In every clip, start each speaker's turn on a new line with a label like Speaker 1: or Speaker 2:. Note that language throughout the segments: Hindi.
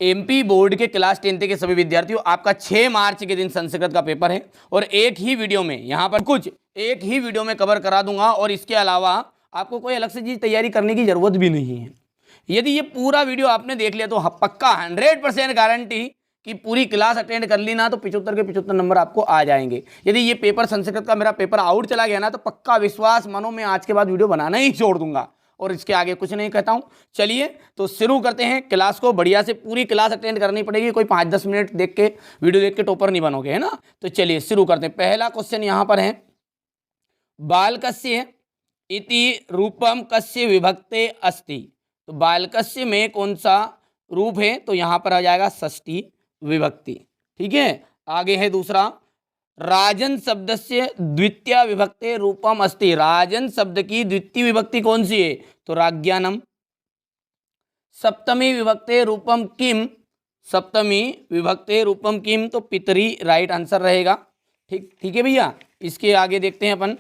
Speaker 1: एमपी बोर्ड के क्लास 10th के सभी विद्यार्थियों, आपका 6 मार्च के दिन संस्कृत का पेपर है और एक ही वीडियो में यहाँ पर एक ही वीडियो में कवर करा दूंगा और इसके अलावा आपको कोई अलग से चीज़ तैयारी करने की जरूरत भी नहीं है। यदि ये पूरा वीडियो आपने देख लिया तो पक्का 100% गारंटी कि पूरी क्लास अटेंड कर ली ना तो 75 के 75 नंबर आपको आ जाएंगे। यदि ये पेपर संस्कृत का मेरा पेपर आउट चला गया ना तो पक्का विश्वास मानो मैं आज के बाद वीडियो बनाना ही छोड़ दूंगा और इसके आगे कुछ नहीं कहता हूं। चलिए तो शुरू करते हैं क्लास को। बढ़िया से पूरी क्लास अटेंड करनी पड़ेगी, कोई 5-10 मिनट देख के वीडियो देख के टॉपर नहीं बनोगे, है ना। तो चलिए शुरू करते हैं। पहला क्वेश्चन यहां पर है, बालकस्य इति रूपम कस्य विभक्ते अस्ति। तो बालकस्य में कौन सा रूप है, तो यहां पर आ जाएगा षष्ठी विभक्ति। ठीक है, आगे है दूसरा, राजन शब्द से द्वितीय विभक्ति रूपम अस्ति। राजन शब्द की द्वितीय विभक्ति कौन सी है, तो राज्ञानम। सप्तमी विभक्ति रूपम किम, सप्तमी विभक्ति रूपम किम, तो पितरी राइट आंसर रहेगा। ठीक है भैया। इसके आगे देखते हैं अपन,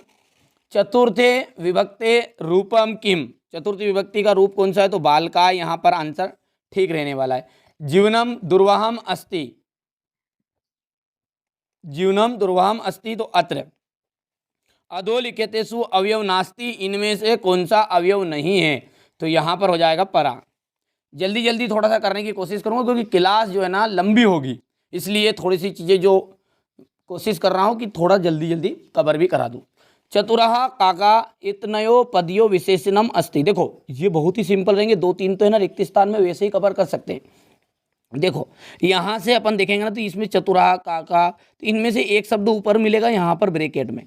Speaker 1: चतुर्थे विभक्ति रूपम किम। चतुर्थी विभक्ति का रूप कौन सा है, तो बालका, यहाँ पर आंसर ठीक रहने वाला है। जीवनम दुर्वाहम अस्ति, जीवनम दुर्वाहम अस्ति, तो अत्र। अधोलिखितेषु अवयव नास्ति, इनमें से कौन सा अवयव नहीं है, तो यहाँ पर हो जाएगा परा। जल्दी जल्दी थोड़ा सा करने की कोशिश करूँगा क्योंकि क्लास जो है ना लंबी होगी, इसलिए थोड़ी सी चीज़ें जो कोशिश कर रहा हूँ कि थोड़ा जल्दी जल्दी कवर भी करा दूँ। चतुरः काका इतनयो पदियो विशेषणम अस्ति। देखो ये बहुत ही सिंपल रहेंगे, 2-3 तो है ना रिक्त स्थान में वैसे ही कवर कर सकते हैं। देखो यहाँ से अपन देखेंगे ना तो इसमें चतुरा काका, तो इनमें से एक शब्द ऊपर मिलेगा यहाँ पर ब्रैकेट में।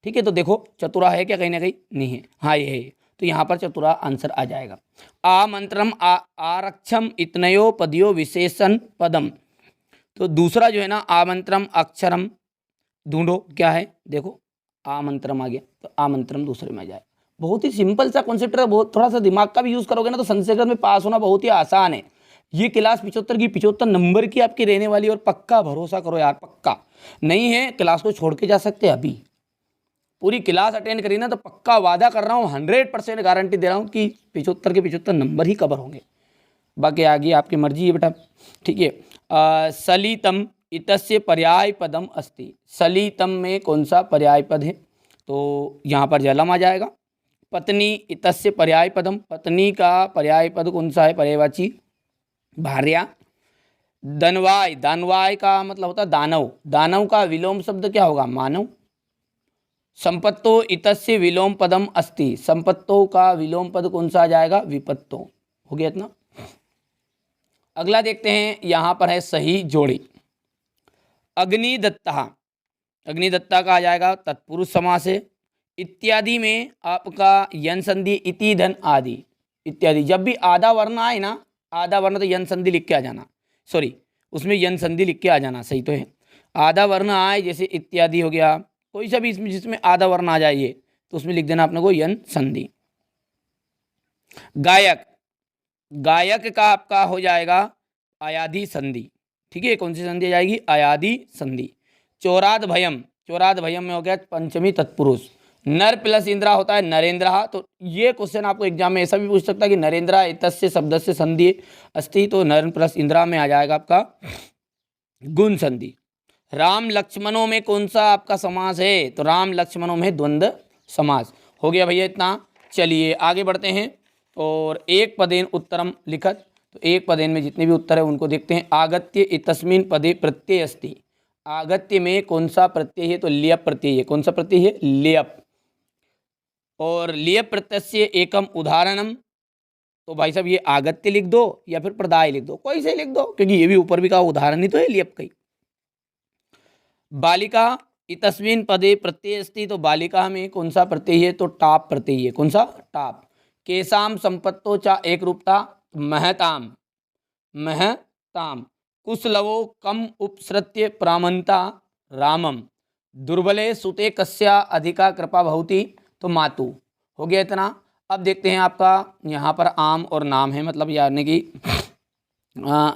Speaker 1: ठीक है, तो देखो चतुरा है क्या, कहीं ना कहीं नहीं है, हाँ ये है, तो यहाँ पर चतुरा आंसर आ जाएगा। आमंत्रम आरक्षम इतनयो पदियो विशेषण पदम। तो दूसरा जो है ना आमंत्रम अक्षरम, ढूंढो क्या है, देखो आमंत्रम आ गया, तो आमंत्रम दूसरे में आ जाए। बहुत ही सिंपल सा कॉन्सेप्ट है, बहुत थोड़ा सा दिमाग का भी यूज करोगे ना तो संस्कृत में पास होना बहुत ही आसान है। ये क्लास 75 की 75 नंबर की आपकी रहने वाली, और पक्का भरोसा करो यार, पक्का नहीं है क्लास को छोड़ के जा सकते। अभी पूरी क्लास अटेंड करी ना तो पक्का वादा कर रहा हूँ, 100% गारंटी दे रहा हूँ कि 75 के 75 नंबर ही कवर होंगे। बाकी आगे आपकी मर्जी है बेटा। ठीक है, सलितम इतस्य पर्याय पदम अस्ति। सलितम में कौन सा पर्याय पद है, तो यहाँ पर जलम आ जाएगा। पत्नी इतस्य पर्याय पदम, पत्नी का पर्याय पद कौन सा है, पर्यायवाची भार्या। दनवाय, दानवाय का मतलब होता है दानव, दानव का विलोम शब्द क्या होगा, मानव। संपत्तो इतस्य विलोम पदम अस्ति, संपत्तों का विलोम पद कौन सा आ जाएगा, विपत्तो। हो गया इतना। अगला देखते हैं, यहाँ पर है सही जोड़ी। अग्निदत्ता, अग्निदत्ता का आ जाएगा तत्पुरुष समास है। इत्यादि में आपका यन संधि, इति धन आदि इत्यादि, जब भी आधा वर्ण आए ना, आधा वर्ण तो यन संधि लिख के आ जाना, सॉरी उसमें यन संधि लिख के आ जाना, सही तो है। आधा वर्ण आए जैसे इत्यादि हो गया, कोई सा भी इसमें जिसमें आधा वर्ण आ जाइए तो उसमें लिख देना आपने को यन संधि। गायक, गायक का आपका हो जाएगा आयाधि संधि। ठीक है, कौन सी संधि आ जाएगी, आयाधि संधि। चौराद भयम, चौराद भयम में हो गया पंचमी तत्पुरुष। नर प्लस इंद्रा होता है नरेंद्र। तो ये क्वेश्चन आपको एग्जाम में ऐसा भी पूछ सकता है कि नरेंद्र इतस्य शब्द से संधि अस्ति, तो नर प्लस इंद्रा में आ जाएगा आपका गुण संधि। राम लक्ष्मणों में कौन सा आपका समास है, तो राम लक्ष्मणों में द्वंद्व समास। हो गया भैया इतना। चलिए आगे बढ़ते हैं, और एक पदेन उत्तरम लिखत, तो एक पदेन में जितने भी उत्तर है उनको देखते हैं। आगत्य इतस्मिन् पदे प्रत्यय अस्ति। आगत्य में कौन सा प्रत्यय है, तो लियप प्रत्यय है। कौन सा प्रत्यय है, लियप। और लियप प्रत्यय से एकम उदाहरणम, तो भाई साहब ये आगत्य लिख दो या फिर प्रदाय लिख दो, कोई से लिख दो, क्योंकि ये भी ऊपर भी कहा उदाहरण ही तो है लियप का ही। बालिका इतस्मिन् पदे प्रत्यय अस्ति, तो बालिका में कौन सा प्रत्यय है, तो टाप प्रत्यय है। कौन सा, टाप। केशाम संपत्तो चा एक रूपता, महताम, महताम। कुशलवो कम उपसृत्य प्रामंता रामम। दुर्बले सुते कस्या अधिका कृपा भवति, तो मातु। हो गया इतना। अब देखते हैं आपका यहाँ पर आम और नाम है, मतलब यानी कि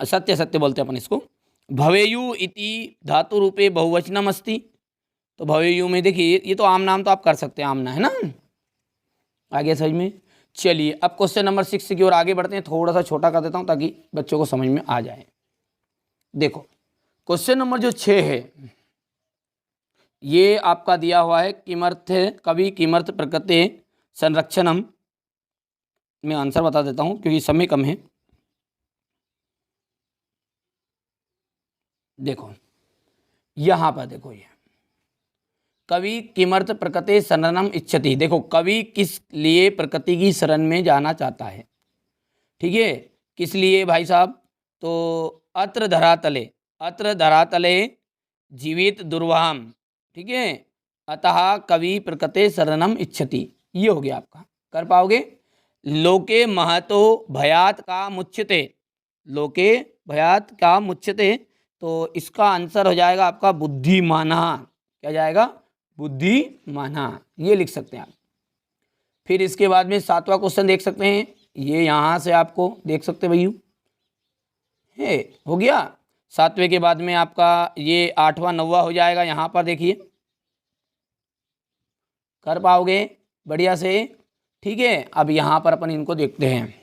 Speaker 1: सत्य सत्य बोलते हैं अपन इसको। भवेयु इति धातु रूपे बहुवचनम अस्ति, तो भवेयु में देखिए ये तो आम नाम तो आप कर सकते हैं, आमना है ना, आगे समझ में। चलिए अब क्वेश्चन नंबर 6 की ओर आगे बढ़ते हैं। थोड़ा सा छोटा कर देता हूँ ताकि बच्चों को समझ में आ जाए। देखो क्वेश्चन नंबर जो 6 है ये आपका दिया हुआ है किमर्थ कवि किमर्थ प्रकृते संरक्षणम। मैं आंसर बता देता हूं क्योंकि समय कम है। देखो यहां पर देखो, ये कवि किमर्थ प्रकृते शरणम इच्छति। देखो कवि किस लिए प्रकृति की शरण में जाना चाहता है, ठीक है, किस लिए भाई साहब? तो अत्र धरातले जीवित दुर्वाहम, ठीक है, अतः कवि प्रकृते शरणम इच्छति। ये हो गया आपका, कर पाओगे? लोके महतो भयात का मुच्यते, लोके भयात का मुच्यते, तो इसका आंसर हो जाएगा आपका बुद्धिमाना। क्या जाएगा? बुद्धिमाना, ये लिख सकते हैं आप। फिर इसके बाद में 7वां क्वेश्चन देख सकते हैं, ये यहाँ से आपको देख सकते हैं भैया, है हो गया। 7वें के बाद में आपका ये 8वां 9वां हो जाएगा। यहाँ पर देखिए, कर पाओगे बढ़िया से, ठीक है। अब यहाँ पर अपन इनको देखते हैं।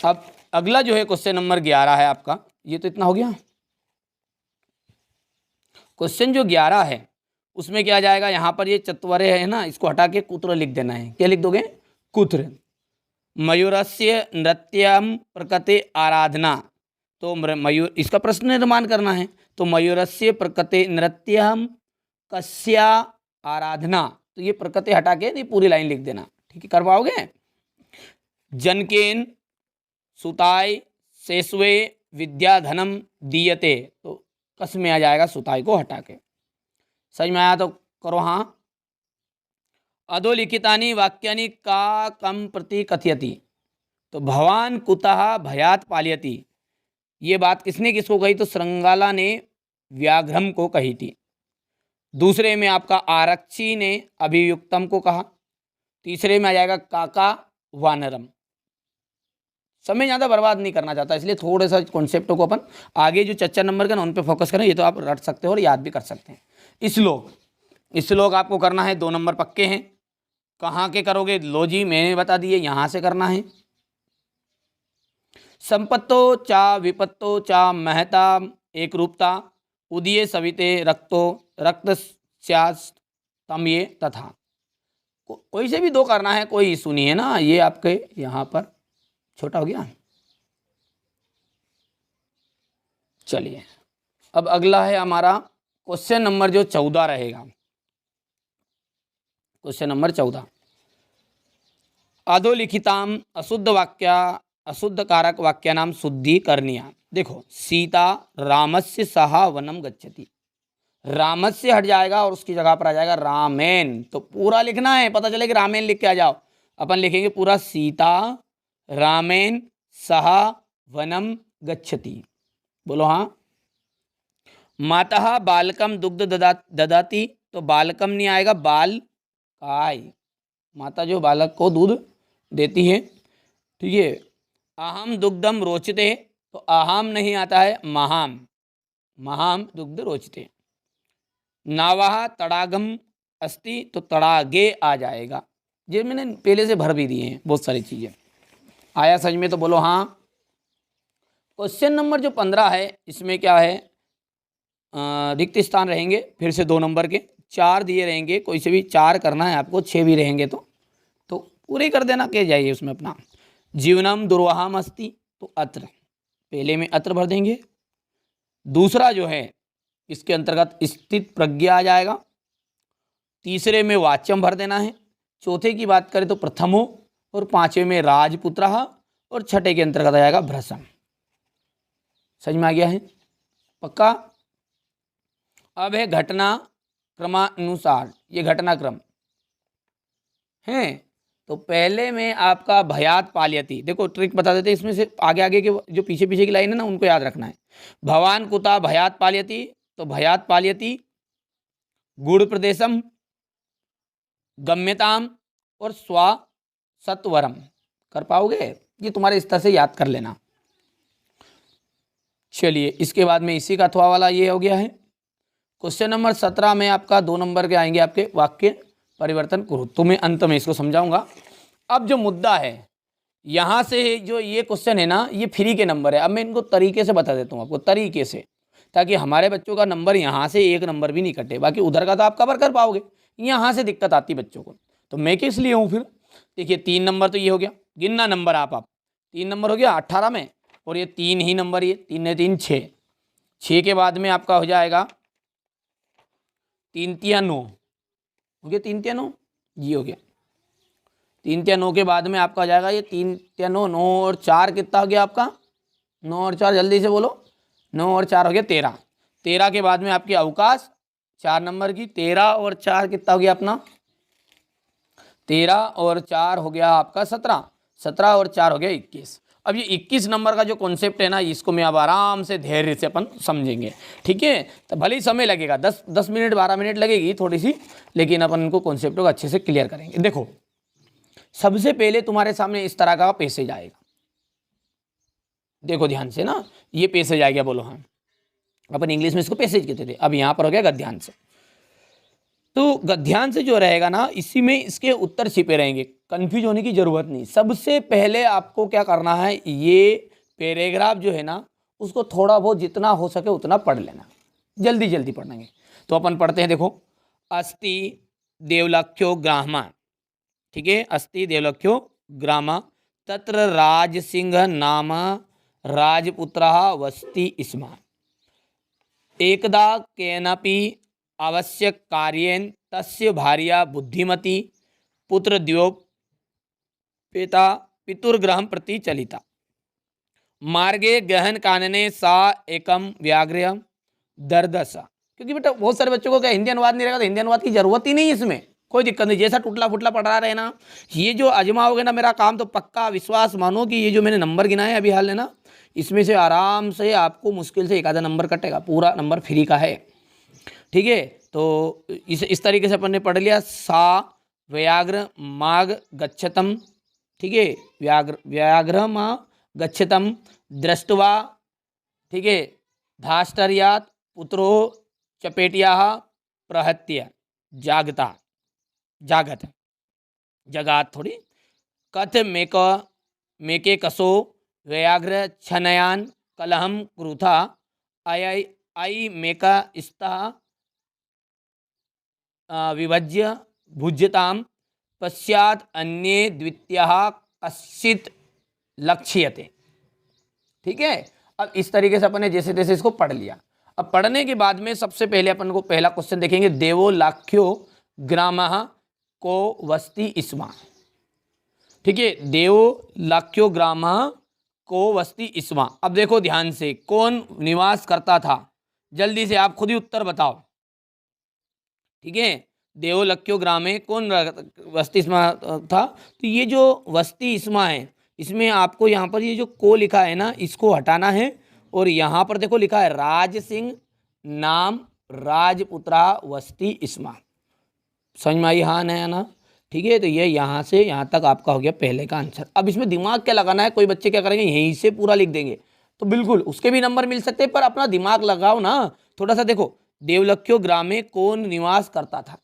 Speaker 1: अब अगला जो है क्वेश्चन नंबर 11 है आपका, ये तो इतना हो गया। क्वेश्चन जो 11 है उसमें क्या जाएगा, यहाँ पर ये चत्वरे है ना, इसको हटा के कुत्र लिख देना है। क्या लिख दोगे? कुत्र। मयूरस्य नृत्यम प्रकृते आराधना, तो मयूर, इसका प्रश्न निर्माण करना है। तो मयूरस्य प्रकृते नृत्यम कस्या आराधना, तो ये प्रकृति हटा के ये पूरी लाइन लिख देना, ठीक है, कर पाओगे? जनकेन सुताय शेषवे विद्याधनम दीयते, तो कस में आ जाएगा सुताई को हटा के। समझ में आया तो करो हाँ। अधोलिखितानि वाक्यानि का कम प्रति कथयति, तो भवान कुतः भयात पालयति, ये बात किसने किसको कही? तो श्रृंगाला ने व्याघ्रम को कही थी। दूसरे में आपका आरक्षी ने अभियुक्तम को कहा। तीसरे में आ जाएगा काका वानरम। समय ज़्यादा बर्बाद नहीं करना चाहता, इसलिए थोड़े सा कॉन्सेप्टों को अपन आगे जो चर्चा नंबर का ना उन पे फोकस करें। ये तो आप रट सकते हो और याद भी कर सकते हैं। श्लोक आपको करना है, 2 नंबर पक्के हैं। कहाँ के करोगे? लो जी मैंने बता दिए, यहाँ से करना है। संपत्तो चा विपत्तो चा महता एक रूपता उदये सविते रक्तो रक्त तम ये तथा, कोई से भी 2 करना है, कोई इशू नहीं है ना। ये आपके यहाँ पर छोटा हो गया। चलिए अब अगला है हमारा क्वेश्चन नंबर जो 14 रहेगा। क्वेश्चन नंबर 14, अधोलिखिताम अशुद्ध कारक वाक्या नाम शुद्धि करनिया। देखो सीता रामस्य सह वनम गच्छति, रामस्य हट जाएगा और उसकी जगह पर आ जाएगा रामेन, तो पूरा लिखना है, पता चले कि रामेन लिख के आ जाओ। अपन लिखेंगे पूरा सीता रामेन सह वनम गच्छति, बोलो हाँ। माता बालकम दुग्ध ददाती, तो बालकम नहीं आएगा, बाल काय, माता जो बालक को दूध देती है, ठीक है। अहम दुग्धम रोचते, तो अहम नहीं आता है, महाम, महाम दुग्ध रोचते। नावाह तड़ागम अस्ति, तो तड़ागे आ जाएगा। ये मैंने पहले से भर भी दिए हैं बहुत सारी चीज़ें। आया समझ में तो बोलो हाँ। क्वेश्चन नंबर जो 15 है इसमें क्या है, रिक्त स्थान रहेंगे फिर से 2 नंबर के, 4 दिए रहेंगे, कोई से भी 4 करना है आपको, 6 भी रहेंगे तो पूरे कर देना, क्या जाइए उसमें अपना। जीवनम दुर्वाहम अस्ति, तो अत्र, पहले में अत्र भर देंगे। दूसरा जो है इसके अंतर्गत स्थित प्रज्ञा आ जाएगा। तीसरे में वाच्यम भर देना है। चौथे की बात करें तो प्रथमो, और 5वें में राजपुत्र, और 6ठे के अंतर्गत आ जाएगा भ्रसम। समझ में आ गया है? पक्का। अब है घटना क्रमानुसार, ये घटनाक्रम है। तो पहले में आपका भयात पालयति, देखो ट्रिक बता देते, इसमें से आगे आगे के जो पीछे पीछे की लाइन है ना उनको याद रखना है। भवान कुता भयात पालयति, तो भयात पालयति गुड़ प्रदेशम गम्यताम और स्वा सत्वरम, कर पाओगे? ये तुम्हारे स्तर से याद कर लेना। चलिए इसके बाद में इसी का अथवा वाला ये हो गया है। क्वेश्चन नंबर 17 में आपका 2 नंबर के आएंगे आपके वाक्य परिवर्तन करो, तो मैं अंत में इसको समझाऊंगा। अब जो मुद्दा है यहाँ से जो ये क्वेश्चन है ना, ये फ्री के नंबर है। अब मैं इनको तरीके से बता देता हूँ आपको, तरीके से, ताकि हमारे बच्चों का नंबर यहाँ से एक नंबर भी नहीं कटे। बाकी उधर का तो आप कवर कर पाओगे, यहाँ से दिक्कत आती बच्चों को, तो मैं किस लिए हूँ फिर। देखिए 3 नंबर तो ये हो गया, गिनना नंबर आप 3 नंबर हो गया 18 में, और ये 3 ही नंबर, ये 3 ने 3 6, 6 के बाद में आपका हो जाएगा 3 तिया 9, हो गया 3 तिया 9, ये हो गया 3 तिया 9 के बाद में आपका हो जाएगा ये 3 तिया 9, 9 और 4 कितना हो गया आपका, 9 और 4 जल्दी से बोलो, 9 और 4 हो गया 13, 13 के बाद में आपकी अवकाश 4 नंबर की, 13 और 4 कितना हो गया अपना, 13 और 4 हो गया आपका 17, 17 और 4 हो गया 21। अब ये 21 नंबर का जो कॉन्सेप्ट है ना, इसको मैं अब आराम से धैर्य से अपन समझेंगे, ठीक है। तो भले ही समय लगेगा, 10 मिनट 12 मिनट लगेगी थोड़ी सी, लेकिन अपन इनको कॉन्सेप्ट को अच्छे से क्लियर करेंगे। देखो सबसे पहले तुम्हारे सामने इस तरह का पैसेज आएगा, देखो ध्यान से ना, ये पैसेज आ गया, बोलो हाँ, अपन इंग्लिश में इसको पैसेज कहते थे, अब यहाँ पर हो गया गद्यांश। तो गद्यांश जो रहेगा ना, इसी में इसके उत्तर छिपे रहेंगे, कंफ्यूज होने की जरूरत नहीं। सबसे पहले आपको क्या करना है, ये पैराग्राफ जो है ना, उसको थोड़ा बहुत जितना हो सके उतना पढ़ लेना, जल्दी जल्दी पढ़ेंगे। तो अपन पढ़ते हैं, देखो, अस्ति देवलक्ष्यो ग्रामा, ठीक है, अस्ति देवलक्ष्यो ग्रामा, तत्र राजसिंह नाम राजपुत्रः वसति स्म, एकदा केनपि आवश्यक कार्येन तस्य भार्या बुद्धिमती पुत्रद्वयो पिता पितुर्गृहं प्रति चलिता, मार्गे गहन कानने सा एकम व्याघ्र दर्दसा। क्योंकि बेटा बहुत सारे बच्चों को क्या हिंदी अनुवाद नहीं रहेगा, तो हिंदी अनुवाद की जरूरत ही नहीं है, इसमें कोई दिक्कत नहीं, जैसा टुटला फुटला पढ़ रहा है ना, ये जो आजमाओगे ना मेरा काम, तो पक्का विश्वास मानो कि ये जो मैंने नंबर गिनाए अभी हाल है ना, इसमें से आराम से आपको मुश्किल से 1 आधा नंबर कटेगा, पूरा नंबर फ्री का है, ठीक है। तो इस तरीके से अपन ने पढ़ लिया, सा व्याघ्र माग गच्छतम, ठीक है, व्याघ्र मा गच्छतम दृष्ट्वा, ठीक है, धाष्टर्यात् पुत्रो चपेटिया प्रहत्य जागत जगात थोड़ी, कथ मेके कसो व्याघ्र छनयान कलहम क्रूथा आई मेका स्ता विभज्य भुज्यताम पश्चात अन्ये द्वितीयः कश्चित् लक्ष्यते, ठीक है। अब इस तरीके से अपन ने जैसे तैसे इसको पढ़ लिया। अब पढ़ने के बाद में सबसे पहले अपन को पहला क्वेश्चन देखेंगे, देवो लाख्यो ग्रामः को वस्ति स्म, ठीक है, देवो लाख्यो ग्रामः को वस्ति स्म। अब देखो ध्यान से, कौन निवास करता था, जल्दी से आप खुद ही उत्तर बताओ, ठीक है। देवलक्ष्यो ग्राम में कौन वस्ति स्म था, तो ये जो वस्ति स्म है, इसमें आपको यहाँ पर ये जो को लिखा है ना, इसको हटाना है, और यहाँ पर देखो लिखा है राज सिंह नाम राजपुत्रा वस्ति स्म, समझ में आई हाँ नया ना, ठीक है। तो ये यहाँ से यहाँ तक आपका हो गया पहले का आंसर। अब इसमें दिमाग क्या लगाना है, कोई बच्चे क्या करेंगे यहीं से पूरा लिख देंगे, तो बिल्कुल उसके भी नंबर मिल सकते हैं, पर अपना दिमाग लगाओ ना थोड़ा सा। देखो देवलक्ष्यो ग्राम में कौन निवास करता था,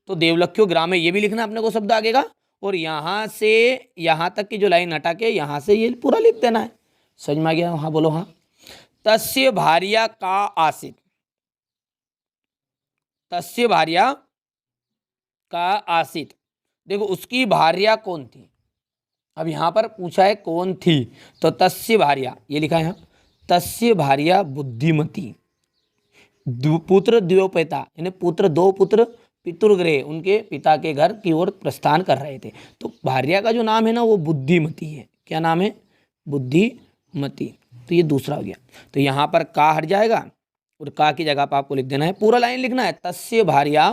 Speaker 1: तो देवलक्ष्यो ग्राम में ये भी लिखना अपने को शब्द आगेगा, और यहाँ से यहाँ तक की जो लाइन हटा के यहाँ से ये पूरा लिख देना है, समझ में आ गया हाँ बोलो हाँ। तस्य भार्या का आसित, तस्य भार्या का आसित, देखो उसकी भार्या कौन थी, अब यहाँ पर पूछा है कौन थी, तो तस्य भार्या ये लिखा है यहाँ, तस्य भार्या बुद्धिमती, पुत्र द्वयोपिता, यानी पुत्र दो पुत्र पितुर्गृह, उनके पिता के घर की ओर प्रस्थान कर रहे थे, तो भार्या का जो नाम है ना वो बुद्धिमती है। क्या नाम है, बुद्धिमती, तो ये दूसरा हो गया। तो यहाँ पर का हट जाएगा और का की जगह पर आपको लिख देना है, पूरा लाइन लिखना है, तस्य भार्या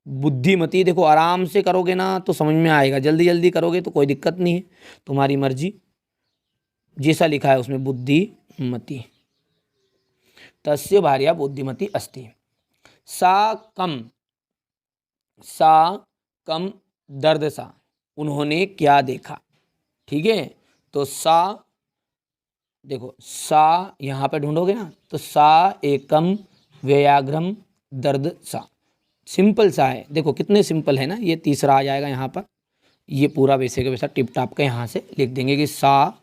Speaker 1: बुद्धिमती। देखो आराम से करोगे ना तो समझ में आएगा, जल्दी जल्दी करोगे तो कोई दिक्कत नहीं है, तुम्हारी मर्जी, जैसा लिखा है उसमें बुद्धिमती, तस्य भार्या बुद्धिमती अस्ति, सा कम दर्द सा, उन्होंने क्या देखा, ठीक है। तो सा देखो सा यहाँ पे ढूंढोगे ना, तो सा एकम व्याघ्रम दर्द सा, सिंपल सा है, देखो कितने सिंपल है ना, ये तीसरा आ जाएगा यहाँ पर, ये पूरा वैसे के वैसा टिप टाप के यहाँ से लिख देंगे कि सा,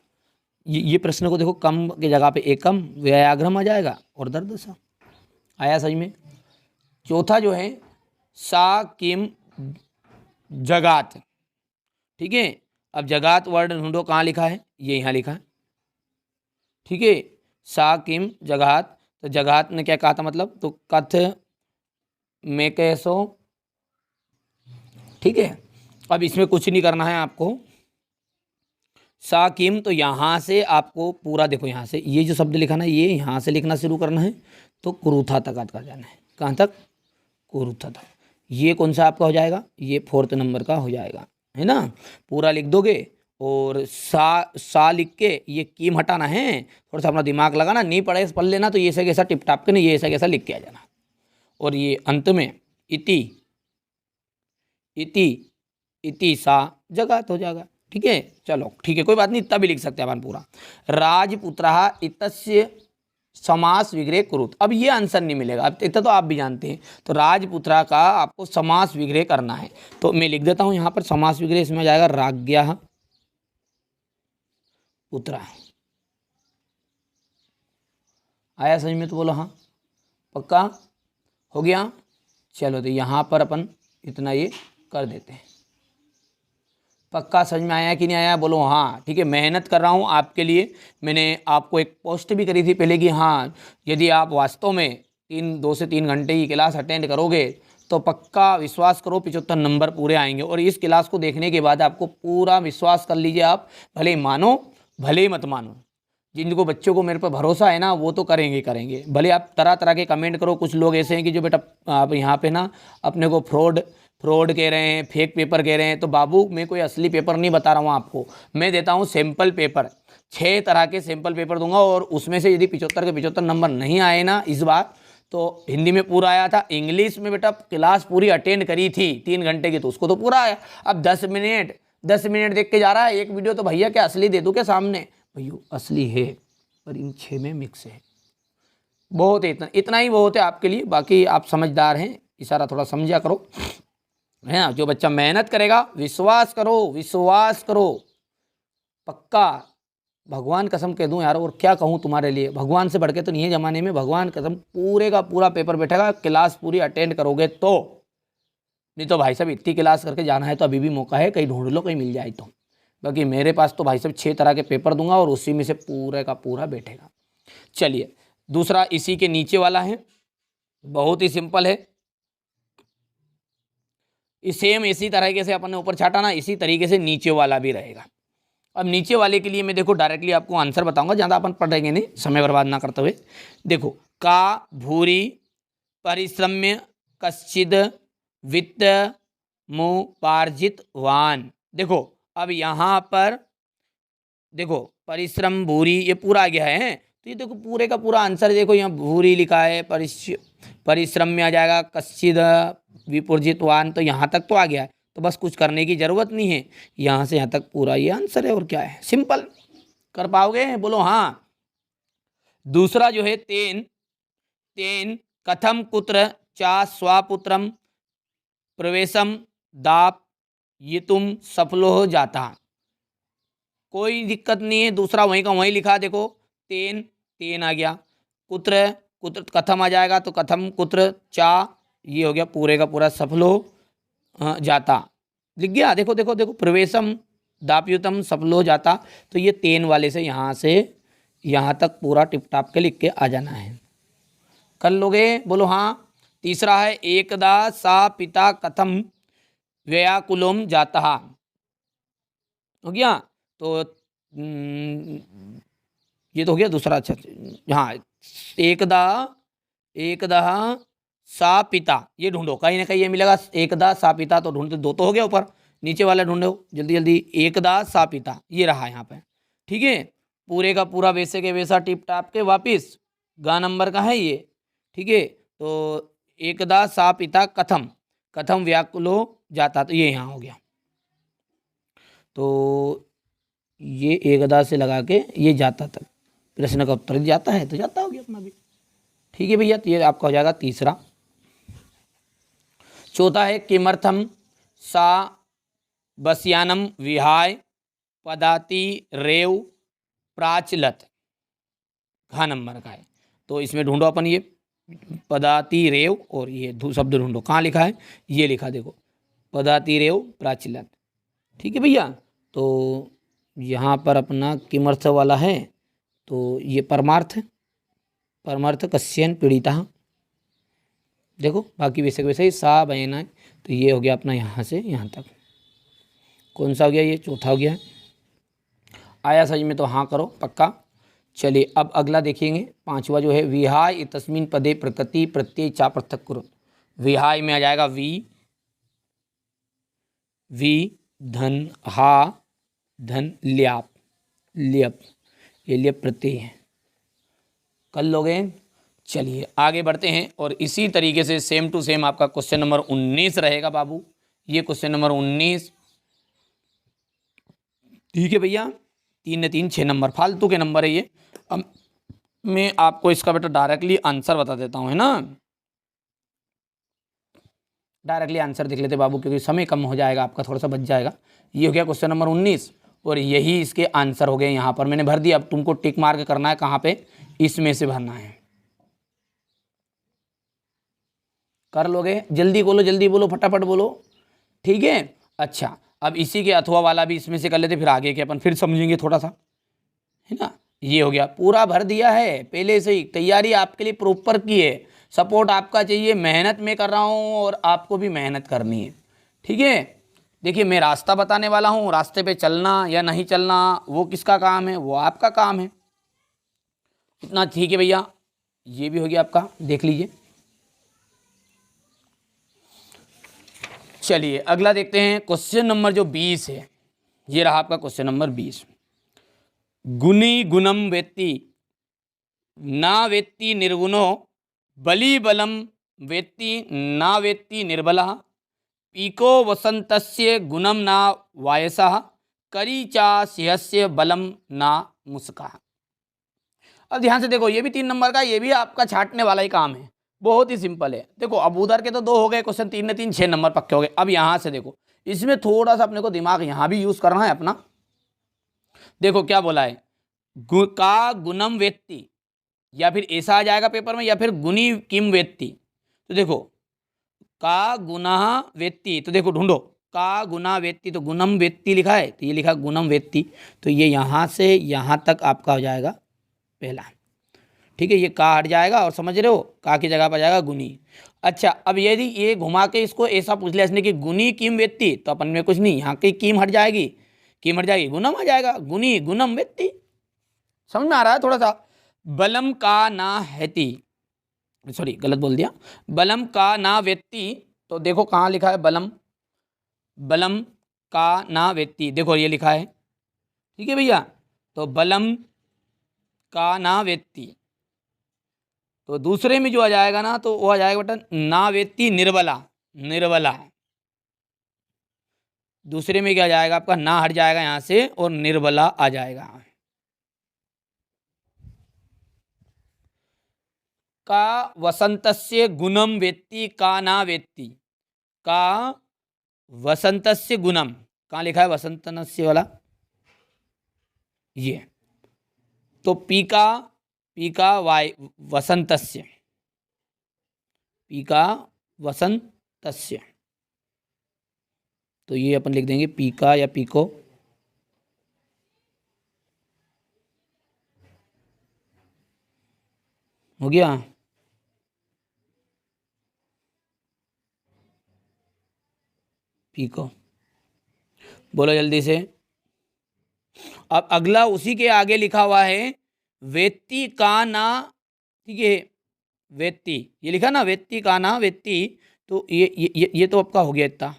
Speaker 1: ये प्रश्न को देखो कम की जगह पे एकम व्यायाग्रम आ जाएगा और दर्द सा आया सही में। चौथा जो है सा किम जगात, ठीक है। अब जगात वर्ड ढूंढो, कहाँ लिखा है, ये यहाँ लिखा है, ठीक है। सा किम जगात, तो जगात ने क्या कहा था मतलब, तो कथ में कैसो, ठीक है। अब इसमें कुछ नहीं करना है आपको, सा किम, तो यहाँ से आपको पूरा देखो, यहाँ से ये जो शब्द लिखा ना, ये यहाँ से लिखना शुरू करना है, तो कुरुथा तक आता जाना है। कहाँ तक, कुरुथा तक। ये कौन सा आपका हो जाएगा, ये 4th नंबर का हो जाएगा, है ना। पूरा लिख दोगे और सा लिख के ये कीम हटाना है, थोड़ा सा अपना दिमाग लगाना, नहीं पढ़े पढ़ लेना, तो ये ऐसा कैसा टिप टाप के नहीं, ये ऐसा कैसा लिख के आ जाना। और ये अंत में इति, इति इति सा जगात हो जाएगा, ठीक है। चलो ठीक है, कोई बात नहीं, इतना भी लिख सकते हैं अपन पूरा। राजपुत्रः इतस्य समास विग्रह कुरुत। अब ये आंसर नहीं मिलेगा, अब इतना तो आप भी जानते हैं। तो राजपुत्र का आपको समास विग्रह करना है, तो मैं लिख देता हूं यहाँ पर समास विग्रह, इसमें आ जाएगा राज्ञः पुत्र। आया समझ में, तो बोलो हाँ, पक्का हो गया। चलो तो यहाँ पर अपन इतना ये कर देते हैं। पक्का समझ में आया कि नहीं आया, बोलो हाँ, ठीक है। मेहनत कर रहा हूँ आपके लिए। मैंने आपको एक पोस्ट भी करी थी पहले कि हाँ, यदि आप वास्तव में 2 से 3 घंटे की क्लास अटेंड करोगे तो पक्का विश्वास करो 75 नंबर पूरे आएंगे। और इस क्लास को देखने के बाद आपको पूरा विश्वास कर लीजिए, आप भले ही मानो भले ही मत मानो, जिनको बच्चों को मेरे पर भरोसा है ना, वो तो करेंगे करेंगे। भले आप तरह तरह के कमेंट करो, कुछ लोग ऐसे हैं कि जो बेटा आप यहाँ पे ना अपने को फ्रॉड कह रहे हैं, फेक पेपर कह रहे हैं। तो बाबू मैं कोई असली पेपर नहीं बता रहा हूँ आपको, मैं देता हूँ सैम्पल पेपर। 6 तरह के सैम्पल पेपर दूंगा, और उसमें से यदि 75 के 75 नंबर नहीं आए ना इस बार, तो हिंदी में पूरा आया था, इंग्लिश में बेटा क्लास पूरी अटेंड करी थी 3 घंटे की, तो उसको तो पूरा आया। अब 10 मिनट देख के जा रहा है एक वीडियो, तो भैया क्या असली दे दूँ क्या सामने, भैया असली है पर इन 6 में मिक्स है। बहुत है, इतना ही बहुत है आपके लिए। बाकी आप समझदार हैं, इशारा थोड़ा समझा करो, है ना। जो बच्चा मेहनत करेगा, विश्वास करो पक्का, भगवान कसम कह दूं यार, और क्या कहूं तुम्हारे लिए, भगवान से बढ़ के तो नहीं है जमाने में, भगवान कसम पूरे का पूरा पेपर बैठेगा, क्लास पूरी अटेंड करोगे तो। नहीं तो भाई साहब इतनी क्लास करके जाना है तो अभी भी मौका है, कहीं ढूंढ लो कहीं मिल जाए तो। बाकी मेरे पास तो भाई साहब 6 तरह के पेपर दूंगा और उसी में से पूरे का पूरा बैठेगा। चलिए दूसरा इसी के नीचे वाला है, बहुत ही सिंपल है। सेम इसी तरीके से अपन ने ऊपर छाटा ना, इसी तरीके से नीचे वाला भी रहेगा। अब नीचे वाले के लिए मैं देखो डायरेक्टली आपको आंसर बताऊंगा, ज़्यादा अपन पढ़ेंगे नहीं, समय बर्बाद ना करते हुए। देखो का भूरी परिश्रम्य कश्चिद वित्त मुपार्जित वान। देखो अब यहाँ पर देखो परिश्रम भूरी ये पूरा आ गया है, तो ये देखो पूरे का पूरा आंसर देखो, यहाँ भूरी लिखा है, परिश्रम में आ जाएगा कश्चिद विपुर्जितवान, तो यहाँ तक तो आ गया है, तो बस कुछ करने की ज़रूरत नहीं है, यहाँ से यहाँ तक पूरा ये आंसर है। और क्या है, सिंपल कर पाओगे, बोलो हाँ। दूसरा जो है तेन कथम कुत्र चा स्वापुत्रम प्रवेशम दाप ये तुम सफलो हो जाता। कोई दिक्कत नहीं है, दूसरा वहीं का वहीं लिखा, देखो तेन आ गया, कुत्र कथम आ जाएगा, तो कथम कुत्र चा ये हो गया पूरे का पूरा सफलो जाता, लिख गया। देखो देखो देखो प्रवेशम दापयुतम सफलो जाता, तो ये तेन वाले से यहाँ तक पूरा टिप टाप के लिख के आ जाना है। कर लोगे, बोलो हाँ। तीसरा है एकदा सा पिता कथम व्याकुलम जाता, हो गया। तो ये तो हो गया दूसरा। अच्छा हाँ, एकदा सा पिता, ये ढूंढो कहीं ना कहीं ये मिलेगा, एकदा सा पिता, तो ढूंढते 2 तो हो गया, ऊपर नीचे वाला ढूंढो जल्दी जल्दी। एकदा सा पिता ये रहा यहाँ पे, ठीक है। पूरे का पूरा वैसे के वैसा टिप टाप के वापिस गा नंबर का है ये, ठीक है। तो एकदा सा पिता कथम व्याकुलो जाता, तो ये यहाँ हो गया। तो ये एकदा से लगा के ये जाता तक प्रश्न का उत्तर जाता है, तो जाता हो गया अपना भी, ठीक है भैया। तो ये आपका हो जाएगा तीसरा। चौथा है किमर्थम सा बसयानम विहाय पदाति रेव प्राचलत, घ नंबर का है। तो इसमें ढूंढो अपन ये पदाति रेव और ये शब्द ढूंढो, कहाँ लिखा है, ये लिखा देखो पदाति रेव प्राचलत। ठीक है भैया। तो यहाँ पर अपना किमर्थ वाला है, तो ये परमार्थ है, परमार्थ कस्यन पीड़िता। देखो बाकी वैसे वैसे ही सा बहना है। तो ये हो गया अपना यहाँ से यहाँ तक। कौन सा हो गया, ये चौथा हो गया। आया सही में तो हाँ करो पक्का। चलिए अब अगला देखेंगे, पांचवा जो है विहाय तस्मिन पदे प्रकृति प्रत्यय चा पृथक कुरु। विहाय में आ जाएगा वी धन हा धन ल्याप, ल्यप, ये ल्यप प्रत्यय है। कर लोगे। चलिए आगे बढ़ते हैं और इसी तरीके से सेम टू सेम आपका क्वेश्चन नंबर 19 रहेगा बाबू। ये क्वेश्चन नंबर 19, ठीक है भैया। 3 ने 3 6 नंबर फालतू के नंबर है ये। अब मैं आपको इसका बेटा डायरेक्टली आंसर बता देता हूँ, है ना। डायरेक्टली आंसर देख लेते बाबू, क्योंकि समय कम हो जाएगा आपका, थोड़ा सा बच जाएगा। ये हो गया क्वेश्चन नंबर 19 और यही इसके आंसर हो गए। यहाँ पर मैंने भर दिया, अब तुमको टिक मार्क करना है कहाँ पे, इसमें से भरना है। कर लोगे, जल्दी बोलो जल्दी बोलो, फटाफट बोलो, ठीक है। अच्छा अब इसी के अथवा वाला भी इसमें से कर लेते, फिर आगे के अपन फिर समझेंगे थोड़ा सा, है ना। ये हो गया, पूरा भर दिया है पहले से ही, तैयारी आपके लिए प्रॉपर की है। सपोर्ट आपका चाहिए, मेहनत मैं कर रहा हूँ और आपको भी मेहनत करनी है, ठीक है। देखिए मैं रास्ता बताने वाला हूँ, रास्ते पे चलना या नहीं चलना वो किसका काम है, वो आपका काम है। इतना ठीक है भैया। ये भी हो गया आपका, देख लीजिए। चलिए अगला देखते हैं, क्वेश्चन नंबर जो 20 है, ये रहा आपका क्वेश्चन नंबर 20। गुणी गुणम वेत्ति ना वेत्ति निर्गुणो बली बलम वेत्ति ना वेत्ति निर्बलः पीको वसंतस्य गुणम ना वायसः करी चा सिंहस्य बलम ना मुस्का। अब ध्यान से देखो, ये भी 3 नंबर का, ये भी आपका छांटने वाला ही काम है, बहुत ही सिंपल है। देखो अब उधर के तो 2 हो गए क्वेश्चन, 3 ने 3 6 नंबर पक्के हो गए। अब यहाँ से देखो, इसमें थोड़ा सा अपने को दिमाग यहाँ भी यूज करना है अपना। देखो क्या बोला है, का गुणम वेत्ति, या फिर ऐसा आ जाएगा पेपर में, या फिर गुणी किम वेत्ति। तो देखो का गुना वेत्ति, तो देखो ढूंढो का गुना वेत्ति, तो गुणम वेत्ति लिखा है, तो ये लिखा गुणम वेत्ति, तो ये यहाँ से यहाँ तक आपका हो जाएगा पहला, ठीक है। ये का हट जाएगा और समझ रहे हो, का की जगह पर जाएगा गुनी। अच्छा अब यदि ये घुमा के इसको ऐसा पूछ लिया इसने कि गुनी किम वेत्ति, तो अपन में कुछ नहीं, यहाँ की कीम हट जाएगी, कीम हट जाएगी, गुणम आ जाएगा, गुनी गुणम वेत्ति। समझ में आ रहा है थोड़ा सा। बलम का ना हेति, सॉरी गलत बोल दिया, बलम का ना वेत्ति, तो देखो कहाँ लिखा है बलम, बलम का ना वेत्ति, देखो ये लिखा है, ठीक है भैया। तो बलम का ना वेत्ति, तो दूसरे में जो आ जाएगा ना, तो वो आ जाएगा बेटा ना वेत्ति निर्बला, निर्बला। दूसरे में क्या जाएगा आपका, ना हट जाएगा यहाँ से और निर्बला आ जाएगा। का वसंतस्य गुणम वेत्ति का ना वेत्ति, का वसंतस्य गुणम, कहाँ लिखा है वसंतनस्य वाला, ये तो पीका, पीका वाय वसंतस्य, पीका वसंतस्य, तो ये अपन लिख देंगे पीका या पीको। हो गया। पीको, बोलो जल्दी से। अब अगला उसी के आगे लिखा हुआ है वेत्ति का ना, ठीक है, वेत्ति ये लिखा ना, वेत्ति का ना वेत्ति, तो ये तो आपका हो गया इतना,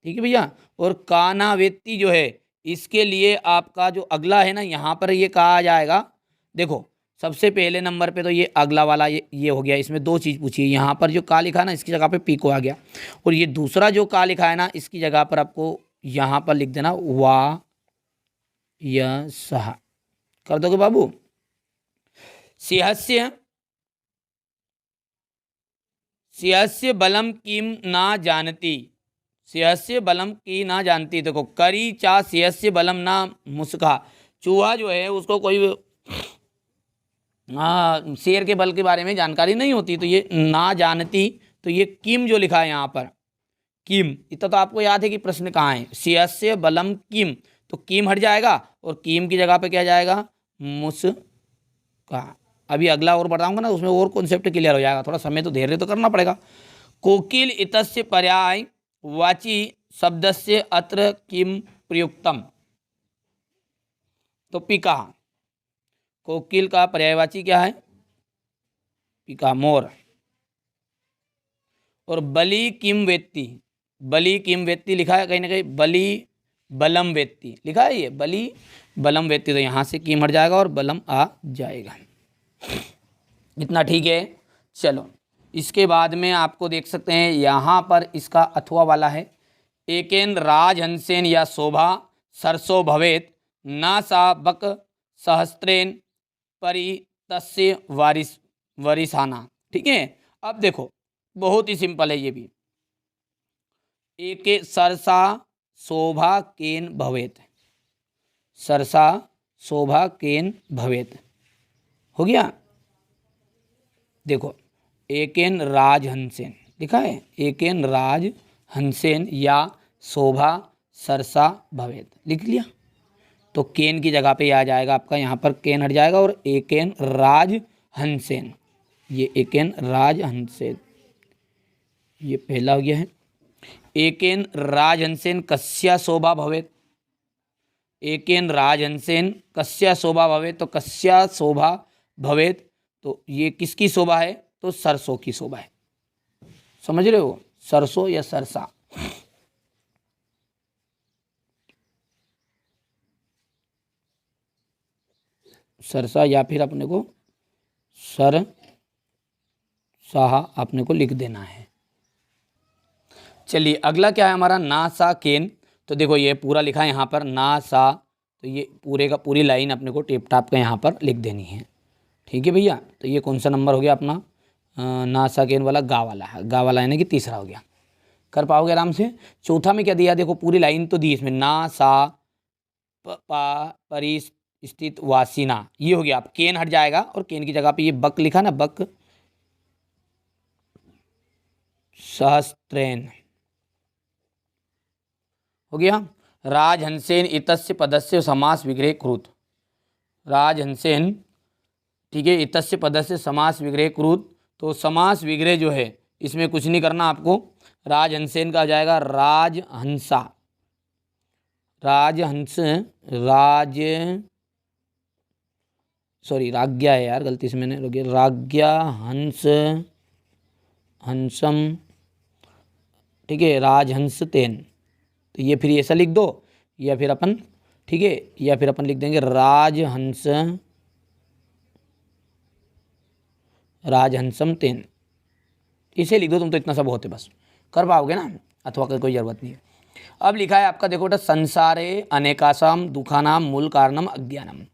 Speaker 1: ठीक है भैया। और काना वेत्ति जो है, इसके लिए आपका जो अगला है ना, यहाँ पर ये कहा जाएगा। देखो सबसे पहले नंबर पे तो ये अगला वाला ये हो गया, इसमें 2 चीज़ पूछी है। यहाँ पर जो का लिखा है ना, इसकी जगह पे पीको आ गया, और ये दूसरा जो का लिखा है ना, इसकी जगह पर आपको यहाँ पर लिख देना वा या सहा, कर दोगे बाबू। सिंहस्य, सिंहस्य बलम किम ना जानती, सिंहस्य बलम की ना जानती। देखो करी चा सिंहस्य बलम ना मुस्का, चूहा जो है उसको कोई शेर के बल के बारे में जानकारी नहीं होती, तो ये ना जानती, तो ये किम जो लिखा है यहाँ पर किम, इतना तो आपको याद है कि प्रश्न कहाँ है, सिंहस्य बलम किम, तो किम हट जाएगा और किम की जगह पे क्या जाएगा मुस्का। अभी अगला और बताऊंगा ना उसमें और कॉन्सेप्ट क्लियर हो जाएगा, थोड़ा समय तो धैर्य तो करना पड़ेगा। कोकिल इतस्य पर्याय वाची शब्दस्य अत्र किम प्रयुक्तम, तो पिका, कोकिल का पर्यायवाची क्या है पिका मोर। और बलि किम वेत्ति, बलि किम वेत्ति लिखा है कहीं ना कहीं, बलि बलम वेत्ति लिखा है, ये बलि बलम वेत्ति, तो यहाँ से किम हट जाएगा और बलम आ जाएगा। इतना ठीक है। चलो इसके बाद में आपको देख सकते हैं यहाँ पर इसका अथवा वाला है, एकेन राजहंसेन या शोभा सरसो भवेत ना सा बक सहस्त्रेन परितस्य वरिसाना। ठीक है, अब देखो बहुत ही सिंपल है ये भी, एक सरसा शोभा केन भवेत, सरसा शोभा केन भवेत हो गया। देखो एकेन राजहंसेन लिखा है, एकेन राजहंसेन या शोभा सरसा भवेत लिख लिया, तो केन की जगह पे आ जाएगा आपका, यहाँ पर केन हट जाएगा और एकेन राजहंसेन, ये एकेन राजहंसेन ये पहला हो गया है। एकेन राजहंसेन कस्या शोभा भवेत, एकेन राजहंसेन कस्या शोभा भवेत, तो कस्या शोभा भवेत, तो ये किसकी शोभा है, तो सरसों की शोभा है। समझ रहे हो, सरसों या सरसा। सरसा या फिर अपने को सर साहा अपने को लिख देना है। चलिए अगला क्या है हमारा, ना सा केन, तो देखो ये पूरा लिखा है यहाँ पर ना सा, तो ये पूरे का पूरी लाइन अपने को टिप टाप का यहाँ पर लिख देनी है। ठीक है भैया, तो ये कौन सा नंबर हो गया अपना, ना सा केन वाला गा वाला है, गा वाला यानी कि तीसरा हो गया, कर पाओगे आराम से। चौथा में क्या दिया, देखो पूरी लाइन तो दी इसमें, ना सा परिस्थित वासीना, ये हो गया। आप केन हट जाएगा और केन की जगह पे ये बक लिखा ना, बक सहस्त्रेन हो गया। राजहंसेन इतस्य पदस्य समास विग्रह कृत, राजहंसेन ठीक है, इतस्य पदस्य समास विग्रह कृत, तो समास विग्रह जो है इसमें कुछ नहीं करना आपको, राजहंसेन का आ जाएगा राजहंसा, राजहंस राज सॉरी राज्ञा है यार, गलती से मैंने रोक, राज्ञा हंस हंसम, ठीक है, राजहंस तेन, तो ये फिर ऐसा लिख दो, या फिर अपन ठीक है, या फिर अपन लिख देंगे राजहंस राजहंसम तेन, इसे लिख दो तुम, तो इतना सब होते बस कर पाओगे ना, अथवा की कोई जरूरत नहीं है। अब लिखा है आपका देखो बेटा, संसारे अनेकासाम दुखानाम मूल कारणम अज्ञानम,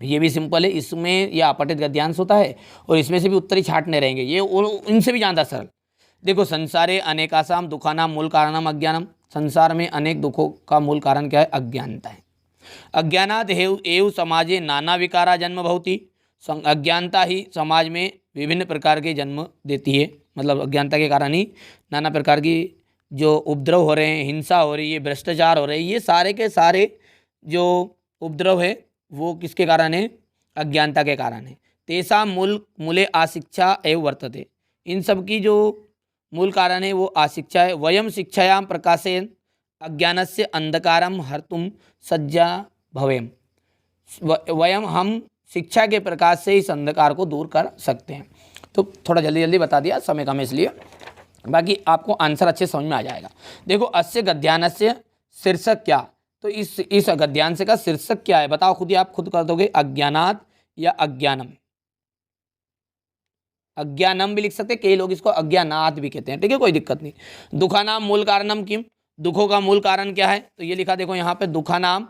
Speaker 1: ये भी सिंपल है, इसमें यह अपठित गद्यांश होता है और इसमें से भी उत्तरी छाटने रहेंगे, ये इनसे भी ज़्यादा सरल। देखो संसारे अनेकासाम दुखानाम मूल कारणम अज्ञानम, संसार में अनेक दुखों का मूल कारण क्या है, अज्ञानता है। अज्ञानात एव समाजे नाना विकारा जन्म भवति, अज्ञानता ही समाज में विभिन्न प्रकार के जन्म देती है, मतलब अज्ञानता के कारण ही नाना प्रकार की जो उपद्रव हो रहे हैं, हिंसा हो रही है, भ्रष्टाचार हो रहे हैं, ये सारे के सारे जो उपद्रव है वो किसके कारण है, अज्ञानता के कारण है। तेषा मूले अशिक्षा एवं वर्तते, इन सब की जो मूल कारण है वो अशिक्षा है। वयम शिक्षायां प्रकाशेन अज्ञानस्य अंधकारम हर्तुम सज्जा भवेम, वयम हम शिक्षा के प्रकाश से इस अंधकार को दूर कर सकते हैं। तो थोड़ा जल्दी जल्दी बता दिया, समय कम है इसलिए, बाकी आपको आंसर अच्छे समझ में आ जाएगा। देखो अस्य गद्यानस्य शीर्षक क्या, तो इस गद्यांश का शीर्षक क्या है बताओ, खुद ही आप खुद कर दोगे, अज्ञानात या अज्ञानम, अज्ञानम भी लिख सकते हैं, कई लोग इसको अज्ञानात भी कहते हैं, ठीक है, कोई दिक्कत नहीं। दुखानाम मूल कारणम किम, दुखों का मूल कारण क्या है, तो ये लिखा देखो यहाँ पे, दुखानाम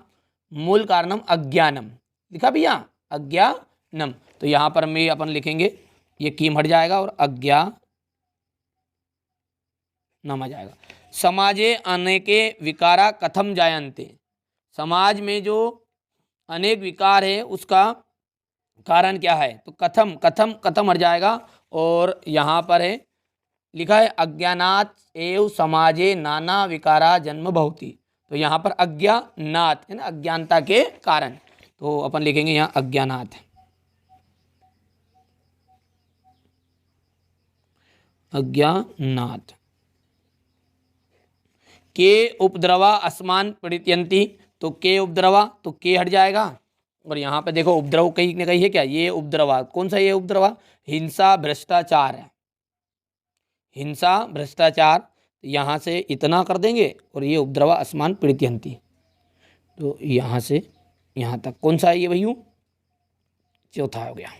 Speaker 1: मूल कारणम अज्ञानम लिखा भैया, अज्ञानम, तो यहाँ पर में अपन लिखेंगे, ये किम हट जाएगा और अज्ञानम आ जाएगा। समाजे अनेके विकारा कथम जायन्ते, समाज में जो अनेक विकार है उसका कारण क्या है, तो कथम कथम कथम हट जाएगा और यहाँ पर है लिखा है अज्ञानात एव समाजे नाना विकारा जन्म भवति, तो यहाँ पर अज्ञानात है ना, अज्ञानता के कारण, तो अपन लिखेंगे यहाँ अज्ञानात, अज्ञानात के उपद्रवा अस्मान पीड़ितयन्ति, तो के उपद्रवा, तो के हट जाएगा और यहाँ पे देखो उपद्रव कहीं न कहीं है क्या, ये उपद्रवा, कौन सा ये उपद्रवा, हिंसा भ्रष्टाचार है, हिंसा भ्रष्टाचार, यहाँ से इतना कर देंगे और ये उपद्रवा अस्मान पीड़ितयन्ति, तो यहाँ से यहाँ तक कौन सा है ये भैया, चौथा हो गया,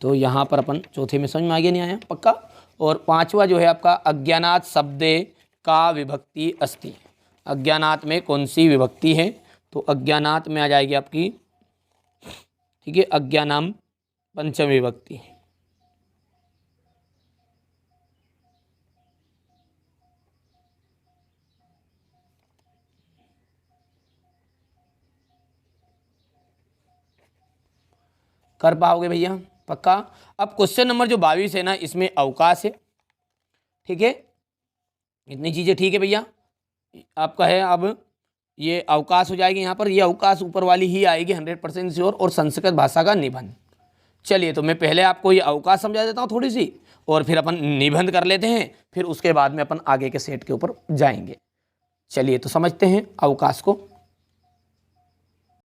Speaker 1: तो यहाँ पर अपन चौथे में समझ में आगे नहीं आया पक्का। और पांचवा जो है आपका अज्ञानात शब्दे का विभक्ति अस्ति, अज्ञानात में कौन सी विभक्ति है, तो अज्ञानात में आ जाएगी आपकी, ठीक है, अज्ञानाम पंचम विभक्ति, कर पाओगे भैया पक्का। अब क्वेश्चन नंबर जो 22 है ना, इसमें अवकाश है, ठीक है, इतनी चीज़ें ठीक है भैया आपका है। अब ये अवकाश हो जाएगी यहाँ पर, ये अवकाश ऊपर वाली ही आएगी 100% श्योर, और संस्कृत भाषा का निबंध। चलिए तो मैं पहले आपको ये अवकाश समझा देता हूँ थोड़ी सी, और फिर अपन निबंध कर लेते हैं, फिर उसके बाद में अपन आगे के सेट के ऊपर जाएंगे। चलिए तो समझते हैं अवकाश को।